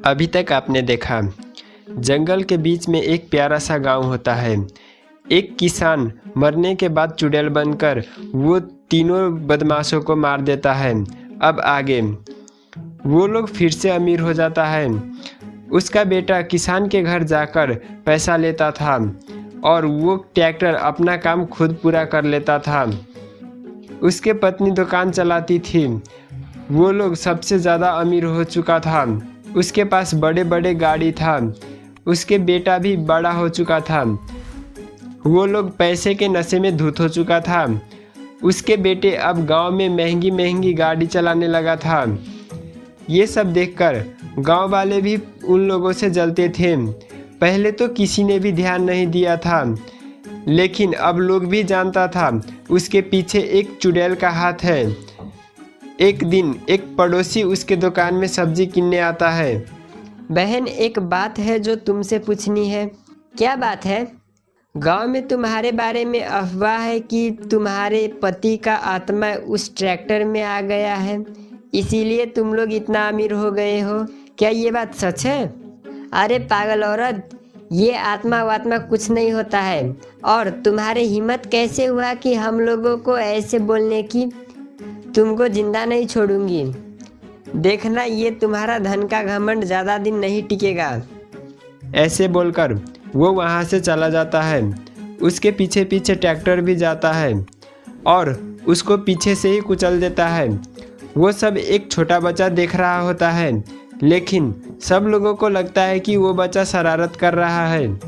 अभी तक आपने देखा, जंगल के बीच में एक प्यारा सा गांव होता है। एक किसान मरने के बाद चुड़ैल बनकर वो तीनों बदमाशों को मार देता है। अब आगे वो लोग फिर से अमीर हो जाता है। उसका बेटा किसान के घर जाकर पैसा लेता था और वो ट्रैक्टर अपना काम खुद पूरा कर लेता था। उसके पत्नी दुकान चलाती थी। वो लोग सबसे ज़्यादा अमीर हो चुका था। उसके पास बड़े बड़े गाड़ी था। उसके बेटा भी बड़ा हो चुका था। वो लोग पैसे के नशे में धुत हो चुका था। उसके बेटे अब गांव में महंगी महंगी गाड़ी चलाने लगा था। ये सब देखकर गांव वाले भी उन लोगों से जलते थे। पहले तो किसी ने भी ध्यान नहीं दिया था, लेकिन अब लोग भी जानता था उसके पीछे एक चुड़ैल का हाथ है। एक दिन एक पड़ोसी उसके दुकान में सब्जी किनने आता है। बहन, एक बात है जो तुमसे पूछनी है। क्या बात है? गांव में तुम्हारे बारे में अफवाह है कि तुम्हारे पति का आत्मा उस ट्रैक्टर में आ गया है, इसीलिए तुम लोग इतना अमीर हो गए हो। क्या ये बात सच है? अरे पागल औरत, ये आत्मा वात्मा कुछ नहीं होता है। और तुम्हारी हिम्मत कैसे हुआ कि हम लोगों को ऐसे बोलने की? तुमको जिंदा नहीं छोड़ूंगी। देखना, ये तुम्हारा धन का घमंड ज़्यादा दिन नहीं टिकेगा। ऐसे बोलकर वो वहाँ से चला जाता है। उसके पीछे पीछे ट्रैक्टर भी जाता है और उसको पीछे से ही कुचल देता है। वो सब एक छोटा बच्चा देख रहा होता है, लेकिन सब लोगों को लगता है कि वो बच्चा शरारत कर रहा है।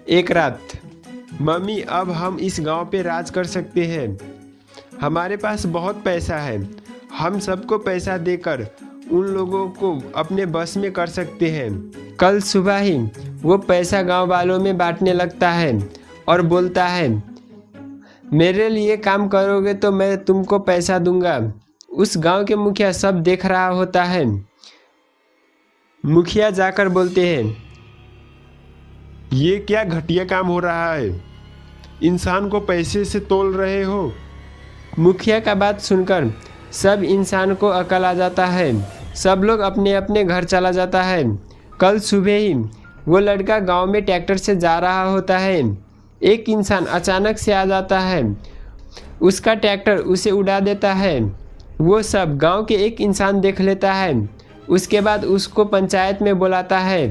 एक रात, मम्मी, अब हम इस गांव पे राज कर सकते हैं। हमारे पास बहुत पैसा है। हम सबको पैसा देकर उन लोगों को अपने बस में कर सकते हैं। कल सुबह ही वो पैसा गांव वालों में बांटने लगता है और बोलता है, मेरे लिए काम करोगे तो मैं तुमको पैसा दूंगा। उस गांव के मुखिया सब देख रहा होता है। मुखिया जाकर बोलते हैं, ये क्या घटिया काम हो रहा है? इंसान को पैसे से तोल रहे हो। मुखिया का बात सुनकर सब इंसान को अकल आ जाता है। सब लोग अपने अपने घर चला जाता है। कल सुबह ही वो लड़का गांव में ट्रैक्टर से जा रहा होता है। एक इंसान अचानक से आ जाता है। उसका ट्रैक्टर उसे उड़ा देता है। वो सब गांव के एक इंसान देख लेता है। उसके बाद उसको पंचायत में बुलाता है।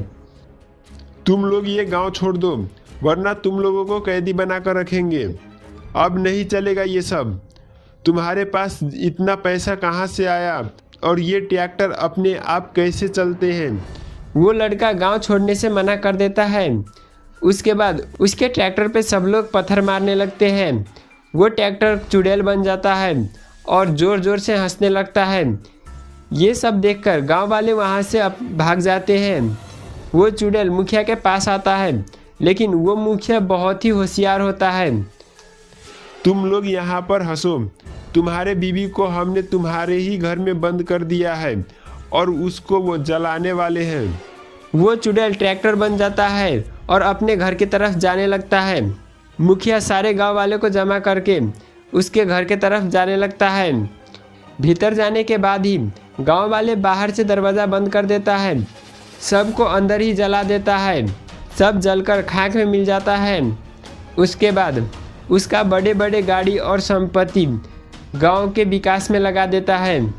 तुम लोग ये गांव छोड़ दो, वरना तुम लोगों को कैदी बनाकर रखेंगे। अब नहीं चलेगा ये सब। तुम्हारे पास इतना पैसा कहाँ से आया और ये ट्रैक्टर अपने आप कैसे चलते हैं? वो लड़का गांव छोड़ने से मना कर देता है। उसके बाद उसके ट्रैक्टर पे सब लोग पत्थर मारने लगते हैं। वो ट्रैक्टर चुड़ैल बन जाता है और ज़ोर ज़ोर से हंसने लगता है। ये सब देखकर गांव वाले वहाँ से भाग जाते हैं। वो चुड़ैल मुखिया के पास आता है, लेकिन वो मुखिया बहुत ही होशियार होता है। तुम लोग यहाँ पर हंसो। तुम्हारे बीवी को हमने तुम्हारे ही घर में बंद कर दिया है और उसको वो जलाने वाले हैं। वो चुड़ैल ट्रैक्टर बन जाता है और अपने घर की तरफ जाने लगता है। मुखिया सारे गांव वाले को जमा करके उसके घर के तरफ जाने लगता है। भीतर जाने के बाद ही गांव वाले बाहर से दरवाज़ा बंद कर देता है। सबको अंदर ही जला देता है। सब जलकर खाक में मिल जाता है। उसके बाद उसका बड़े बड़े गाड़ी और संपत्ति गांव के विकास में लगा देता है।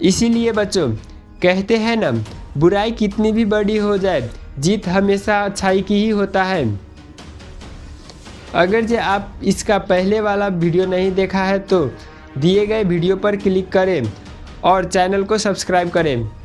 इसीलिए बच्चों, कहते हैं ना, बुराई कितनी भी बड़ी हो जाए, जीत हमेशा अच्छाई की ही होता है। अगर जो आप इसका पहले वाला वीडियो नहीं देखा है तो दिए गए वीडियो पर क्लिक करें और चैनल को सब्सक्राइब करें।